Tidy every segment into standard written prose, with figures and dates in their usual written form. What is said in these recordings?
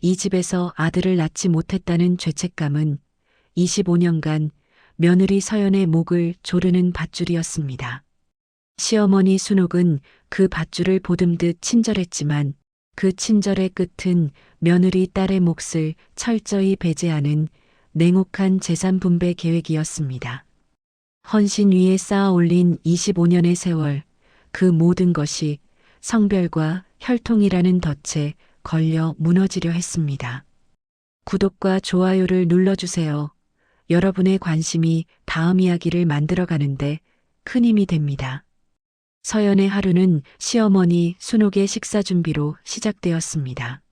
이 집에서 아들을 낳지 못했다는 죄책감은 25년간 며느리 서연의 목을 조르는 밧줄이었습니다. 시어머니 순옥은 그 밧줄을 보듬듯 친절했지만 그 친절의 끝은 며느리 딸의 몫을 철저히 배제하는 냉혹한 재산 분배 계획이었습니다. 헌신 위에 쌓아 올린 25년의 세월, 그 모든 것이 성별과 혈통이라는 덫에 걸려 무너지려 했습니다. 구독과 좋아요를 눌러주세요. 여러분의 관심이 다음 이야기를 만들어가는데 큰 힘이 됩니다. 서연의 하루는 시어머니 순옥의 식사 준비로 시작되었습니다.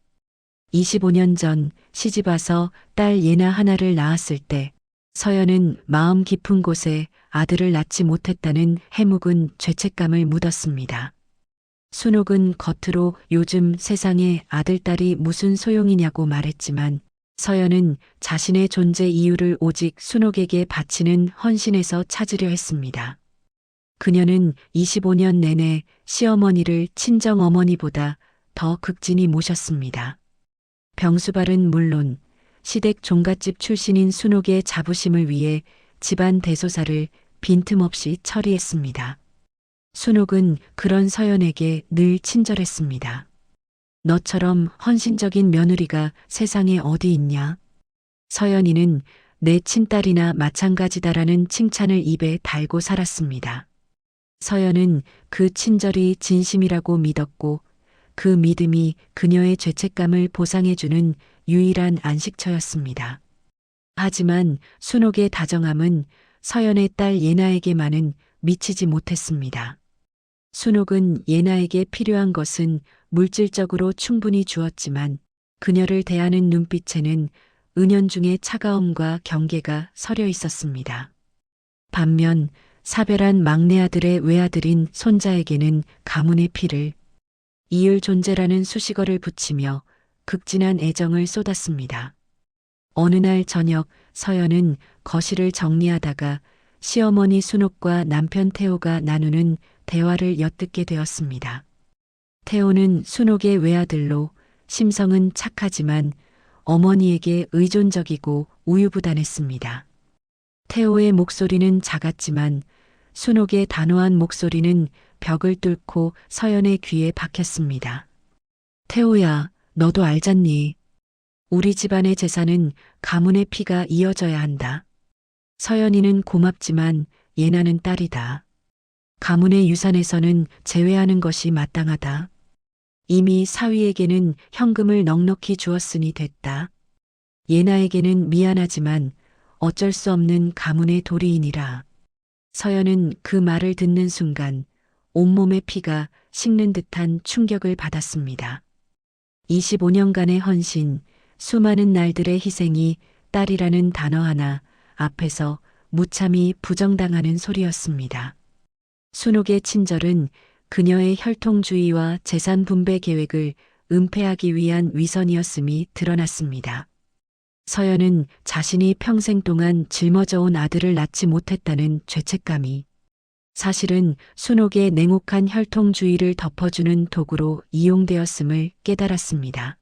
25년 전 시집 와서 딸 예나 하나를 낳았을 때 서연은 마음 깊은 곳에 아들을 낳지 못했다는 해묵은 죄책감을 묻었습니다. 순옥은 겉으로 요즘 세상에 아들, 딸이 무슨 소용이냐고 말했지만 서연은 자신의 존재 이유를 오직 순옥에게 바치는 헌신에서 찾으려 했습니다. 그녀는 25년 내내 시어머니를 친정어머니보다 더 극진히 모셨습니다. 병수발은 물론 시댁 종갓집 출신인 순옥의 자부심을 위해 집안 대소사를 빈틈없이 처리했습니다. 순옥은 그런 서연에게 늘 친절했습니다. 너처럼 헌신적인 며느리가 세상에 어디 있냐? 서연이는 내 친딸이나 마찬가지다라는 칭찬을 입에 달고 살았습니다. 서연은 그 친절이 진심이라고 믿었고 그 믿음이 그녀의 죄책감을 보상해주는 유일한 안식처였습니다. 하지만 순옥의 다정함은 서연의 딸 예나에게만은 미치지 못했습니다. 순옥은 예나에게 필요한 것은 물질적으로 충분히 주었지만 그녀를 대하는 눈빛에는 은연중의 차가움과 경계가 서려 있었습니다. 반면 사별한 막내 아들의 외아들인 손자에게는 가문의 피를 이을 존재라는 수식어를 붙이며 극진한 애정을 쏟았습니다. 어느 날 저녁 서연은 거실을 정리하다가 시어머니 순옥과 남편 태호가 나누는 대화를 엿듣게 되었습니다. 태호는 순옥의 외아들로 심성은 착하지만 어머니에게 의존적이고 우유부단했습니다. 태호의 목소리는 작았지만 순옥의 단호한 목소리는 벽을 뚫고 서연의 귀에 박혔습니다. 태호야, 너도 알잖니? 우리 집안의 재산은 가문의 피가 이어져야 한다. 서연이는 고맙지만 예나는 딸이다. 가문의 유산에서는 제외하는 것이 마땅하다. 이미 사위에게는 현금을 넉넉히 주었으니 됐다. 예나에게는 미안하지만 어쩔 수 없는 가문의 도리이니라. 서연은 그 말을 듣는 순간 온몸의 피가 식는 듯한 충격을 받았습니다. 25년간의 헌신, 수많은 날들의 희생이 딸이라는 단어 하나 앞에서 무참히 부정당하는 소리였습니다. 순옥의 친절은 그녀의 혈통주의와 재산 분배 계획을 은폐하기 위한 위선이었음이 드러났습니다. 서연은 자신이 평생 동안 짊어져온 아들을 낳지 못했다는 죄책감이 사실은 순옥의 냉혹한 혈통주의를 덮어주는 도구로 이용되었음을 깨달았습니다.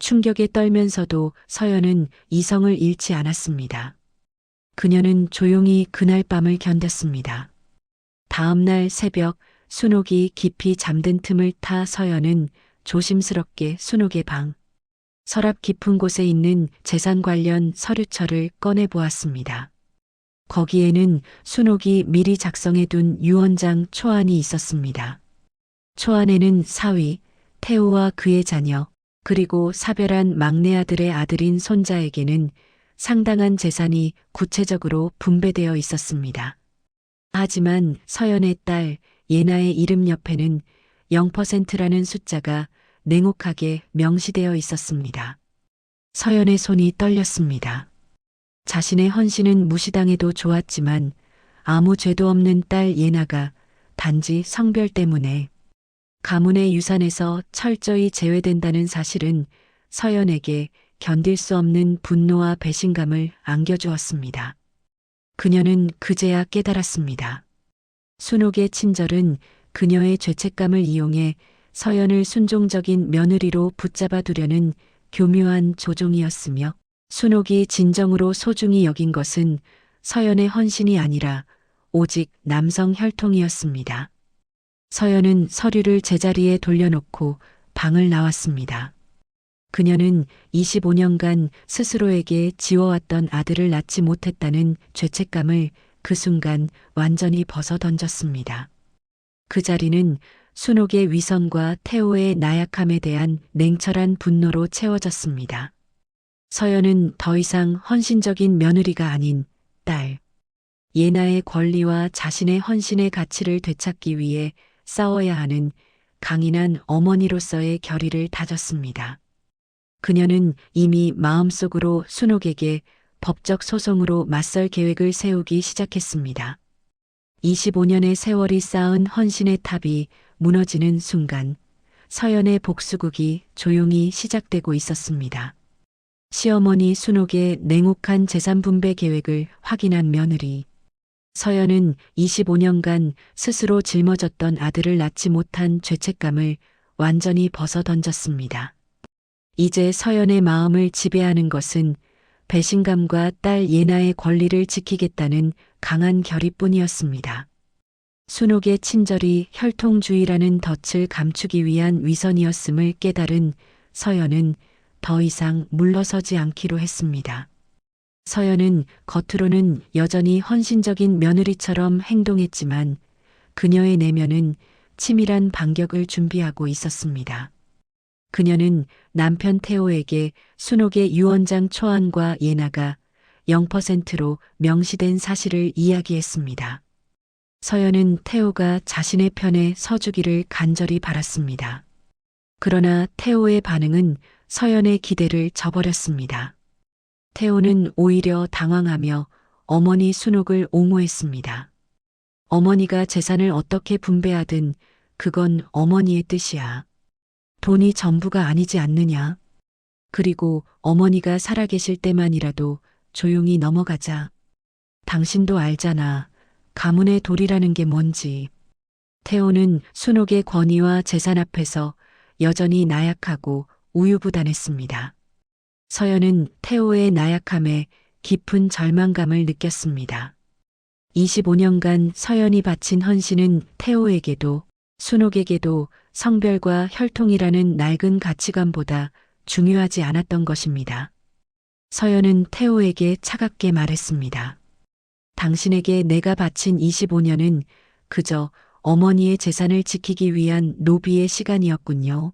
충격에 떨면서도 서연은 이성을 잃지 않았습니다. 그녀는 조용히 그날 밤을 견뎠습니다. 다음 날 새벽 순옥이 깊이 잠든 틈을 타 서연은 조심스럽게 순옥의 방, 서랍 깊은 곳에 있는 재산 관련 서류철을 꺼내 보았습니다. 거기에는 순옥이 미리 작성해둔 유언장 초안이 있었습니다. 초안에는 사위, 태호와 그의 자녀, 그리고 사별한 막내 아들의 아들인 손자에게는 상당한 재산이 구체적으로 분배되어 있었습니다. 하지만 서연의 딸 예나의 이름 옆에는 0%라는 숫자가 냉혹하게 명시되어 있었습니다. 서연의 손이 떨렸습니다. 자신의 헌신은 무시당해도 좋았지만 아무 죄도 없는 딸 예나가 단지 성별 때문에 가문의 유산에서 철저히 제외된다는 사실은 서연에게 견딜 수 없는 분노와 배신감을 안겨주었습니다. 그녀는 그제야 깨달았습니다. 순옥의 친절은 그녀의 죄책감을 이용해 서연을 순종적인 며느리로 붙잡아 두려는 교묘한 조종이었으며 순옥이 진정으로 소중히 여긴 것은 서연의 헌신이 아니라 오직 남성 혈통이었습니다. 서연은 서류를 제자리에 돌려놓고 방을 나왔습니다. 그녀는 25년간 스스로에게 지워왔던 아들을 낳지 못했다는 죄책감을 그 순간 완전히 벗어던졌습니다. 그 자리는 순옥의 위선과 태호의 나약함에 대한 냉철한 분노로 채워졌습니다. 서연은 더 이상 헌신적인 며느리가 아닌 딸, 예나의 권리와 자신의 헌신의 가치를 되찾기 위해 싸워야 하는 강인한 어머니로서의 결의를 다졌습니다. 그녀는 이미 마음속으로 순옥에게 법적 소송으로 맞설 계획을 세우기 시작했습니다. 25년의 세월이 쌓은 헌신의 탑이 무너지는 순간 서연의 복수극이 조용히 시작되고 있었습니다. 시어머니 순옥의 냉혹한 재산 분배 계획을 확인한 며느리. 서연은 25년간 스스로 짊어졌던 아들을 낳지 못한 죄책감을 완전히 벗어던졌습니다. 이제 서연의 마음을 지배하는 것은 배신감과 딸 예나의 권리를 지키겠다는 강한 결의뿐이었습니다. 순옥의 친절이 혈통주의라는 덫을 감추기 위한 위선이었음을 깨달은 서연은 더 이상 물러서지 않기로 했습니다. 서연은 겉으로는 여전히 헌신적인 며느리처럼 행동했지만 그녀의 내면은 치밀한 반격을 준비하고 있었습니다. 그녀는 남편 태호에게 순옥의 유언장 초안과 예나가 0%로 명시된 사실을 이야기했습니다. 서연은 태호가 자신의 편에 서주기를 간절히 바랐습니다. 그러나 태호의 반응은 서연의 기대를 저버렸습니다. 태호는 오히려 당황하며 어머니 순옥을 옹호했습니다. 어머니가 재산을 어떻게 분배하든 그건 어머니의 뜻이야. 돈이 전부가 아니지 않느냐. 그리고 어머니가 살아계실 때만이라도 조용히 넘어가자. 당신도 알잖아. 가문의 도리라는 게 뭔지. 태호는 순옥의 권위와 재산 앞에서 여전히 나약하고 우유부단했습니다. 서연은 태호의 나약함에 깊은 절망감을 느꼈습니다. 25년간 서연이 바친 헌신은 태호에게도 순옥에게도 성별과 혈통이라는 낡은 가치관보다 중요하지 않았던 것입니다. 서연은 태호에게 차갑게 말했습니다. 당신에게 내가 바친 25년은 그저 어머니의 재산을 지키기 위한 노비의 시간이었군요.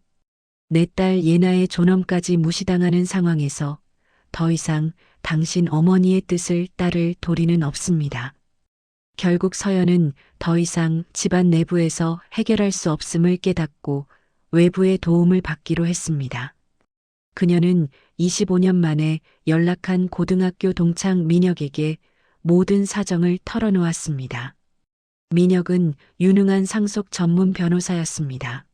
내 딸 예나의 존엄까지 무시당하는 상황에서 더 이상 당신 어머니의 뜻을 따를 도리는 없습니다. 결국 서연은 더 이상 집안 내부에서 해결할 수 없음을 깨닫고 외부의 도움을 받기로 했습니다. 그녀는 25년 만에 연락한 고등학교 동창 민혁에게 모든 사정을 털어놓았습니다. 민혁은 유능한 상속 전문 변호사였습니다.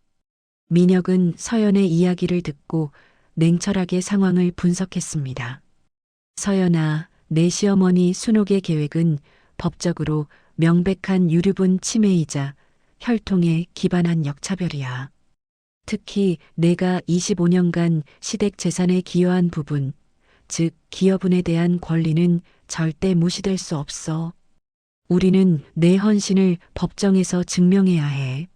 민혁은 서연의 이야기를 듣고 냉철하게 상황을 분석했습니다. 서연아, 내 시어머니 순옥의 계획은 법적으로 명백한 유류분 침해이자 혈통에 기반한 역차별이야. 특히 내가 25년간 시댁 재산에 기여한 부분, 즉 기여분에 대한 권리는 절대 무시될 수 없어. 우리는 내 헌신을 법정에서 증명해야 해.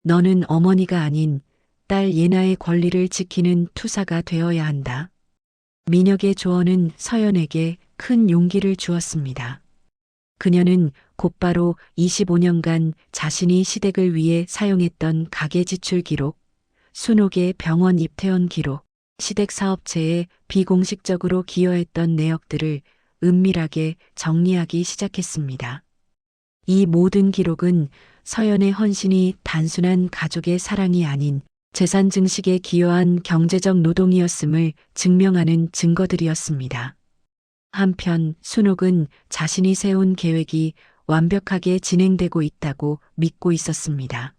너는 어머니가 아닌 딸 예나의 권리를 지키는 투사가 되어야 한다. 민혁의 조언은 서연에게 큰 용기를 주었습니다. 그녀는 곧바로 25년간 자신이 시댁을 위해 사용했던 가계 지출 기록, 순옥의 병원 입퇴원 기록, 시댁 사업체에 비공식적으로 기여했던 내역들을 은밀하게 정리하기 시작했습니다. 이 모든 기록은 서연의 헌신이 단순한 가족의 사랑이 아닌 재산 증식에 기여한 경제적 노동이었음을 증명하는 증거들이었습니다. 한편 순옥은 자신이 세운 계획이 완벽하게 진행되고 있다고 믿고 있었습니다.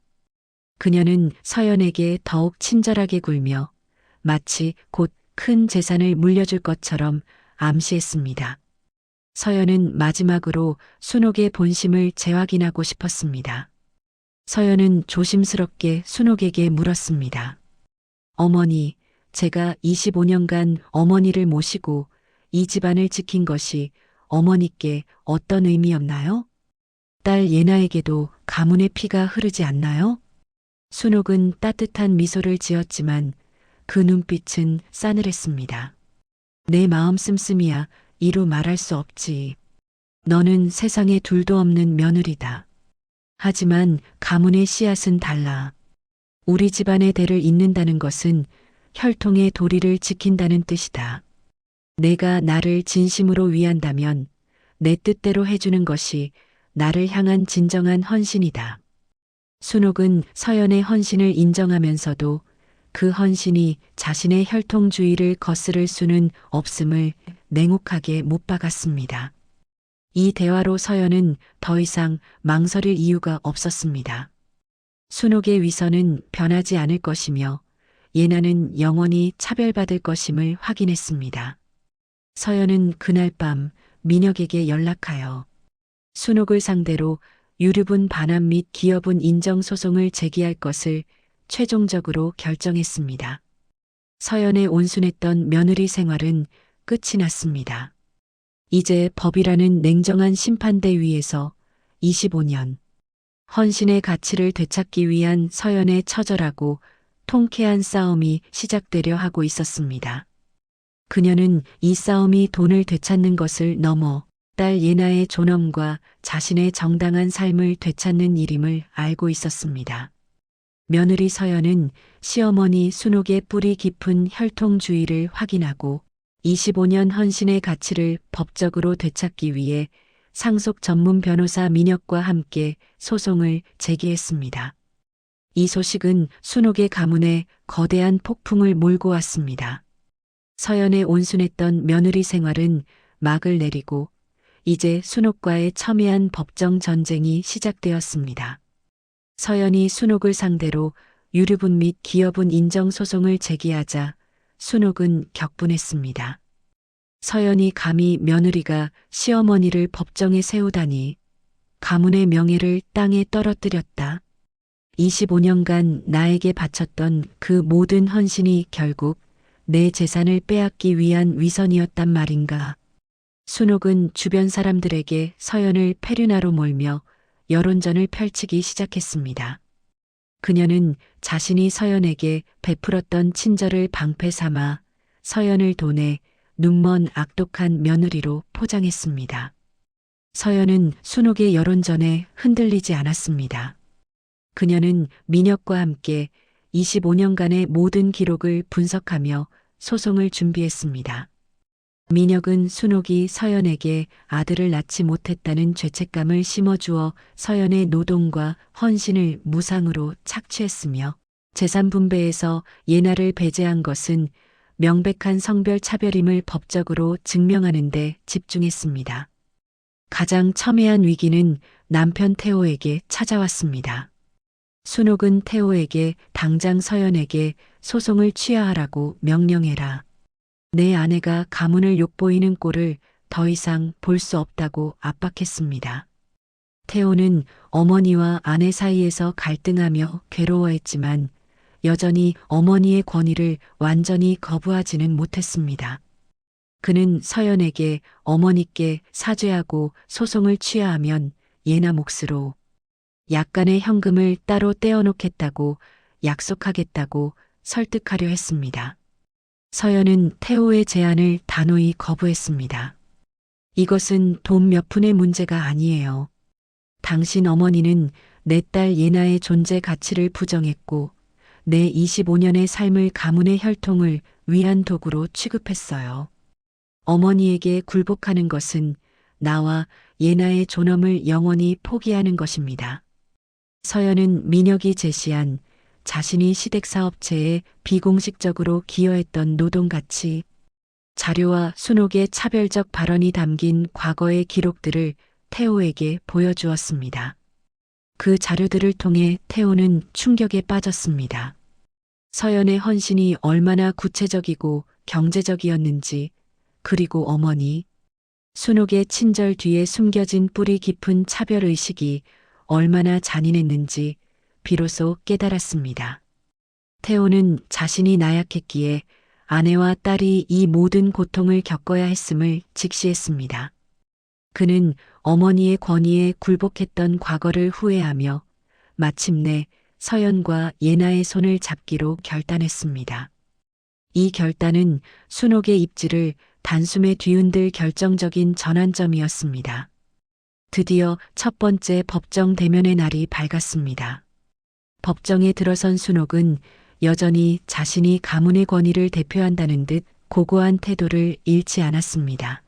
그녀는 서연에게 더욱 친절하게 굴며 마치 곧 큰 재산을 물려줄 것처럼 암시했습니다. 서연은 마지막으로 순옥의 본심을 재확인하고 싶었습니다. 서연은 조심스럽게 순옥에게 물었습니다. 어머니, 제가 25년간 어머니를 모시고 이 집안을 지킨 것이 어머니께 어떤 의미였나요? 딸 예나에게도 가문의 피가 흐르지 않나요? 순옥은 따뜻한 미소를 지었지만 그 눈빛은 싸늘했습니다. 내 마음 씀씀이야 이루 말할 수 없지. 너는 세상에 둘도 없는 며느리다. 하지만 가문의 씨앗은 달라. 우리 집안의 대를 잇는다는 것은 혈통의 도리를 지킨다는 뜻이다. 내가 나를 진심으로 위한다면 내 뜻대로 해주는 것이 나를 향한 진정한 헌신이다. 순옥은 서연의 헌신을 인정하면서도 그 헌신이 자신의 혈통주의를 거스를 수는 없음을 냉혹하게 못 박았습니다. 이 대화로 서연은 더 이상 망설일 이유가 없었습니다. 순옥의 위선은 변하지 않을 것이며 예나는 영원히 차별받을 것임을 확인했습니다. 서연은 그날 밤 민혁에게 연락하여 순옥을 상대로 유류분 반환 및 기여분 인정 소송을 제기할 것을 최종적으로 결정했습니다. 서연의 온순했던 며느리 생활은 끝이 났습니다. 이제 법이라는 냉정한 심판대 위에서 25년 헌신의 가치를 되찾기 위한 서연의 처절하고 통쾌한 싸움이 시작되려 하고 있었습니다. 그녀는 이 싸움이 돈을 되찾는 것을 넘어 딸 예나의 존엄과 자신의 정당한 삶을 되찾는 일임을 알고 있었습니다. 며느리 서연은 시어머니 순옥의 뿌리 깊은 혈통주의를 확인하고 25년 헌신의 가치를 법적으로 되찾기 위해 상속 전문 변호사 민혁과 함께 소송을 제기했습니다. 이 소식은 순옥의 가문에 거대한 폭풍을 몰고 왔습니다. 서연의 온순했던 며느리 생활은 막을 내리고 이제 순옥과의 첨예한 법정 전쟁이 시작되었습니다. 서연이 순옥을 상대로 유류분 및 기여분 인정 소송을 제기하자 순옥은 격분했습니다. 서연이 감히 며느리가 시어머니를 법정에 세우다니 가문의 명예를 땅에 떨어뜨렸다. 25년간 나에게 바쳤던 그 모든 헌신이 결국 내 재산을 빼앗기 위한 위선이었단 말인가. 순옥은 주변 사람들에게 서연을 페류나로 몰며 여론전을 펼치기 시작했습니다. 그녀는 자신이 서연에게 베풀었던 친절을 방패 삼아 서연을 돈에 눈먼 악독한 며느리로 포장했습니다. 서연은 순옥의 여론전에 흔들리지 않았습니다. 그녀는 민혁과 함께 25년간의 모든 기록을 분석하며 소송을 준비했습니다. 민혁은 순옥이 서연에게 아들을 낳지 못했다는 죄책감을 심어주어 서연의 노동과 헌신을 무상으로 착취했으며 재산 분배에서 예나를 배제한 것은 명백한 성별 차별임을 법적으로 증명하는 데 집중했습니다. 가장 첨예한 위기는 남편 태호에게 찾아왔습니다. 순옥은 태호에게 당장 서연에게 소송을 취하하라고 명령해라. 내 아내가 가문을 욕보이는 꼴을 더 이상 볼 수 없다고 압박했습니다. 태호는 어머니와 아내 사이에서 갈등하며 괴로워했지만 여전히 어머니의 권위를 완전히 거부하지는 못했습니다. 그는 서연에게 어머니께 사죄하고 소송을 취하하면 예나 몫으로 약간의 현금을 따로 떼어놓겠다고 약속하겠다고 설득하려 했습니다. 서연은 태호의 제안을 단호히 거부했습니다. 이것은 돈 몇 푼의 문제가 아니에요. 당신 어머니는 내 딸 예나의 존재 가치를 부정했고 내 25년의 삶을 가문의 혈통을 위한 도구로 취급했어요. 어머니에게 굴복하는 것은 나와 예나의 존엄을 영원히 포기하는 것입니다. 서연은 민혁이 제시한 자신이 시댁사업체에 비공식적으로 기여했던 노동가치 자료와 순옥의 차별적 발언이 담긴 과거의 기록들을 태호에게 보여주었습니다. 그 자료들을 통해 태호는 충격에 빠졌습니다. 서연의 헌신이 얼마나 구체적이고 경제적이었는지, 그리고 어머니, 순옥의 친절 뒤에 숨겨진 뿌리 깊은 차별의식이 얼마나 잔인했는지 비로소 깨달았습니다. 태호는 자신이 나약했기에 아내와 딸이 이 모든 고통을 겪어야 했음을 직시했습니다. 그는 어머니의 권위에 굴복했던 과거를 후회하며 마침내 서연과 예나의 손을 잡기로 결단했습니다. 이 결단은 순옥의 입지를 단숨에 뒤흔들 결정적인 전환점이었습니다. 드디어 첫 번째 법정 대면의 날이 밝았습니다. 법정에 들어선 순옥은 여전히 자신이 가문의 권위를 대표한다는 듯 고고한 태도를 잃지 않았습니다.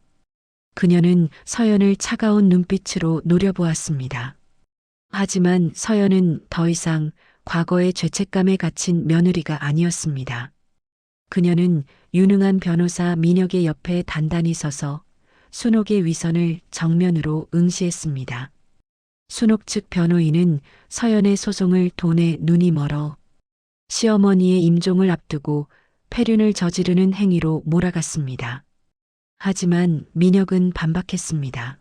그녀는 서연을 차가운 눈빛으로 노려보았습니다. 하지만 서연은 더 이상 과거의 죄책감에 갇힌 며느리가 아니었습니다. 그녀는 유능한 변호사 민혁의 옆에 단단히 서서 순옥의 위선을 정면으로 응시했습니다. 순옥 측 변호인은 서연의 소송을 돈에 눈이 멀어 시어머니의 임종을 앞두고 폐륜을 저지르는 행위로 몰아갔습니다. 하지만 민혁은 반박했습니다.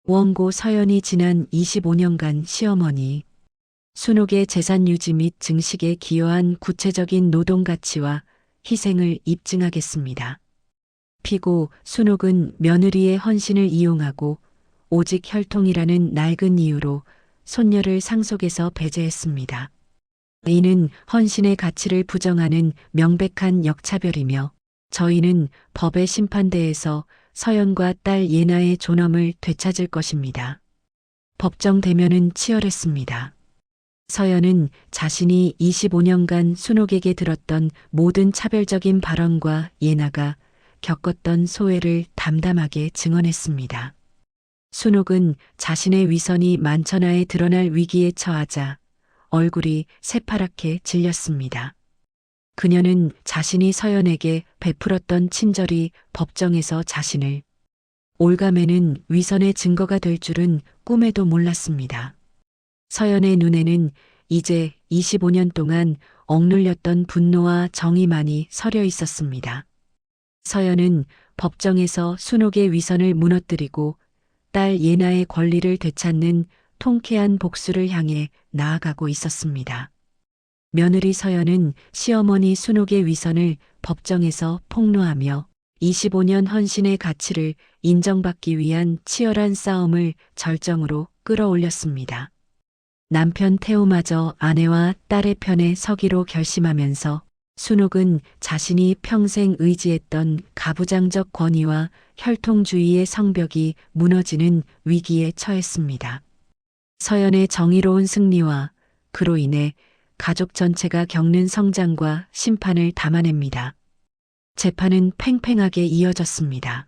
원고 서연이 지난 25년간 시어머니 순옥의 재산 유지 및 증식에 기여한 구체적인 노동 가치와 희생을 입증하겠습니다. 피고 순옥은 며느리의 헌신을 이용하고 오직 혈통이라는 낡은 이유로 손녀를 상속에서 배제했습니다. 이는 헌신의 가치를 부정하는 명백한 역차별이며 저희는 법의 심판대에서 서연과 딸 예나의 존엄을 되찾을 것입니다. 법정 대면은 치열했습니다. 서연은 자신이 25년간 순옥에게 들었던 모든 차별적인 발언과 예나가 겪었던 소외를 담담하게 증언했습니다. 순옥은 자신의 위선이 만천하에 드러날 위기에 처하자 얼굴이 새파랗게 질렸습니다. 그녀는 자신이 서연에게 베풀었던 친절이 법정에서 자신을 올가매는 위선의 증거가 될 줄은 꿈에도 몰랐습니다. 서연의 눈에는 이제 25년 동안 억눌렸던 분노와 정의만이 서려 있었습니다. 서연은 법정에서 순옥의 위선을 무너뜨리고 딸 예나의 권리를 되찾는 통쾌한 복수를 향해 나아가고 있었습니다. 며느리 서연은 시어머니 순옥의 위선을 법정에서 폭로하며 25년 헌신의 가치를 인정받기 위한 치열한 싸움을 절정으로 끌어올렸습니다. 남편 태호마저 아내와 딸의 편에 서기로 결심하면서 순옥은 자신이 평생 의지했던 가부장적 권위와 혈통주의의 성벽이 무너지는 위기에 처했습니다. 서연의 정의로운 승리와 그로 인해 가족 전체가 겪는 성장과 심판을 담아냅니다. 재판은 팽팽하게 이어졌습니다.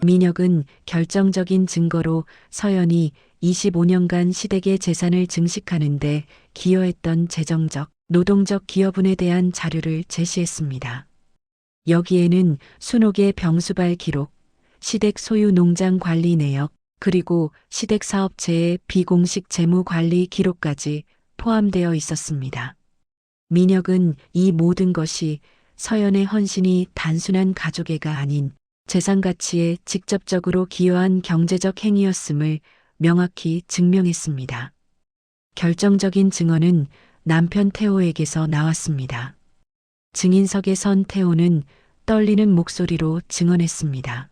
민혁은 결정적인 증거로 서연이 25년간 시댁의 재산을 증식하는데 기여했던 재정적, 노동적 기여분에 대한 자료를 제시했습니다. 여기에는 순옥의 병수발 기록, 시댁 소유 농장 관리 내역, 그리고 시댁 사업체의 비공식 재무 관리 기록까지 포함되어 있었습니다. 민혁은 이 모든 것이 서연의 헌신이 단순한 가족애가 아닌 재산 가치에 직접적으로 기여한 경제적 행위였음을 명확히 증명했습니다. 결정적인 증언은 남편 태호에게서 나왔습니다. 증인석에 선 태호는 떨리는 목소리로 증언했습니다.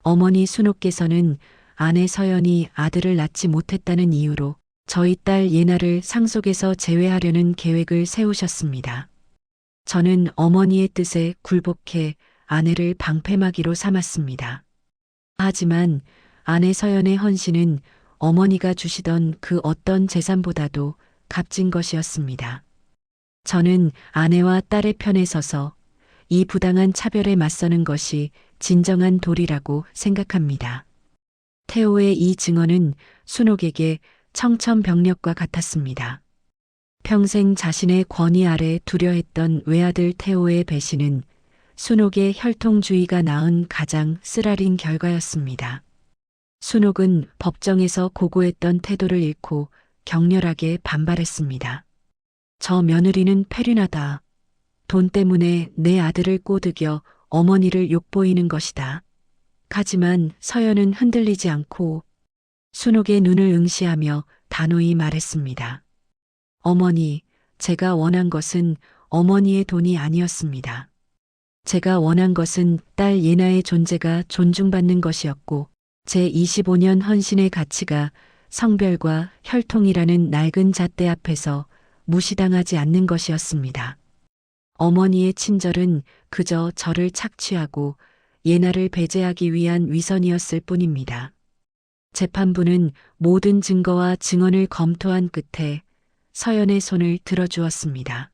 어머니 순옥께서는 아내 서연이 아들을 낳지 못했다는 이유로 저희 딸 예나를 상속에서 제외하려는 계획을 세우셨습니다. 저는 어머니의 뜻에 굴복해 아내를 방패막이로 삼았습니다. 하지만 아내 서연의 헌신은 어머니가 주시던 그 어떤 재산보다도 값진 것이었습니다. 저는 아내와 딸의 편에 서서 이 부당한 차별에 맞서는 것이 진정한 도리라고 생각합니다. 태호의 이 증언은 순옥에게 청천벽력과 같았습니다. 평생 자신의 권위 아래 두려했던 외아들 태호의 배신은 순옥의 혈통주의가 낳은 가장 쓰라린 결과였습니다. 순옥은 법정에서 고고했던 태도를 잃고 격렬하게 반발했습니다. 저 며느리는 폐륜하다. 돈 때문에 내 아들을 꼬드겨 어머니를 욕보이는 것이다. 하지만 서연은 흔들리지 않고 순옥의 눈을 응시하며 단호히 말했습니다. 어머니, 제가 원한 것은 어머니의 돈이 아니었습니다. 제가 원한 것은 딸 예나의 존재가 존중받는 것이었고, 제 25년 헌신의 가치가 성별과 혈통이라는 낡은 잣대 앞에서 무시당하지 않는 것이었습니다. 어머니의 친절은 그저 저를 착취하고 예나를 배제하기 위한 위선이었을 뿐입니다. 재판부는 모든 증거와 증언을 검토한 끝에 서연의 손을 들어주었습니다.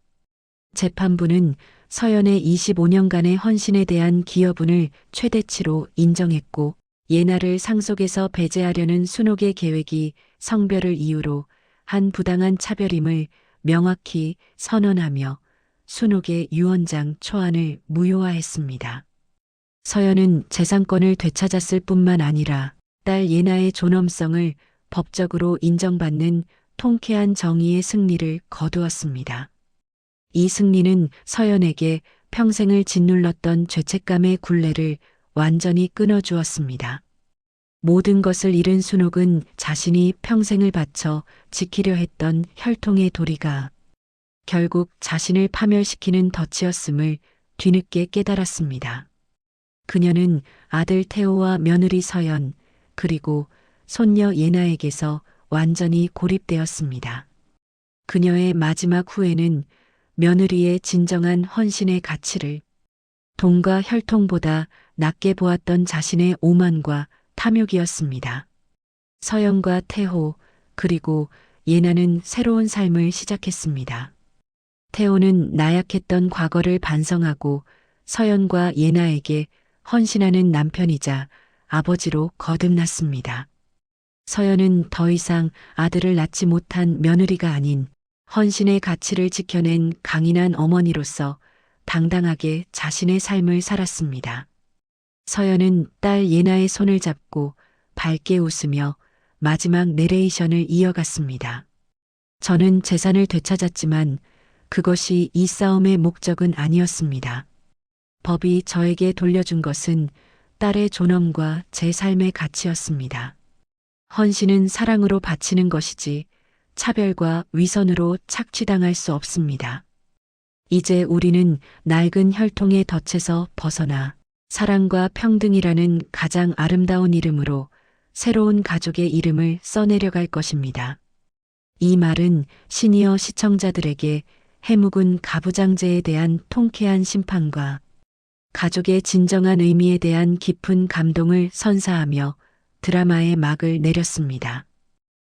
재판부는 서연의 25년간의 헌신에 대한 기여분을 최대치로 인정했고, 예나를 상속에서 배제하려는 순옥의 계획이 성별을 이유로 한 부당한 차별임을 명확히 선언하며 순옥의 유언장 초안을 무효화했습니다. 서연은 재산권을 되찾았을 뿐만 아니라 딸 예나의 존엄성을 법적으로 인정받는 통쾌한 정의의 승리를 거두었습니다. 이 승리는 서연에게 평생을 짓눌렀던 죄책감의 굴레를 완전히 끊어주었습니다. 모든 것을 잃은 순옥은 자신이 평생을 바쳐 지키려 했던 혈통의 도리가 결국 자신을 파멸시키는 덫이었음을 뒤늦게 깨달았습니다. 그녀는 아들 태호와 며느리 서연, 그리고 손녀 예나에게서 완전히 고립되었습니다. 그녀의 마지막 후회는 며느리의 진정한 헌신의 가치를 돈과 혈통보다 낮게 보았던 자신의 오만과 탐욕이었습니다. 서연과 태호, 그리고 예나는 새로운 삶을 시작했습니다. 태호는 나약했던 과거를 반성하고 서연과 예나에게 헌신하는 남편이자 아버지로 거듭났습니다. 서연은 더 이상 아들을 낳지 못한 며느리가 아닌 헌신의 가치를 지켜낸 강인한 어머니로서 당당하게 자신의 삶을 살았습니다. 서연은 딸 예나의 손을 잡고 밝게 웃으며 마지막 내레이션을 이어갔습니다. 저는 재산을 되찾았지만 그것이 이 싸움의 목적은 아니었습니다. 법이 저에게 돌려준 것은 딸의 존엄과 제 삶의 가치였습니다. 헌신은 사랑으로 바치는 것이지 차별과 위선으로 착취당할 수 없습니다. 이제 우리는 낡은 혈통의 덫에서 벗어나 사랑과 평등이라는 가장 아름다운 이름으로 새로운 가족의 이름을 써내려갈 것입니다. 이 말은 시니어 시청자들에게 해묵은 가부장제에 대한 통쾌한 심판과 가족의 진정한 의미에 대한 깊은 감동을 선사하며 드라마의 막을 내렸습니다.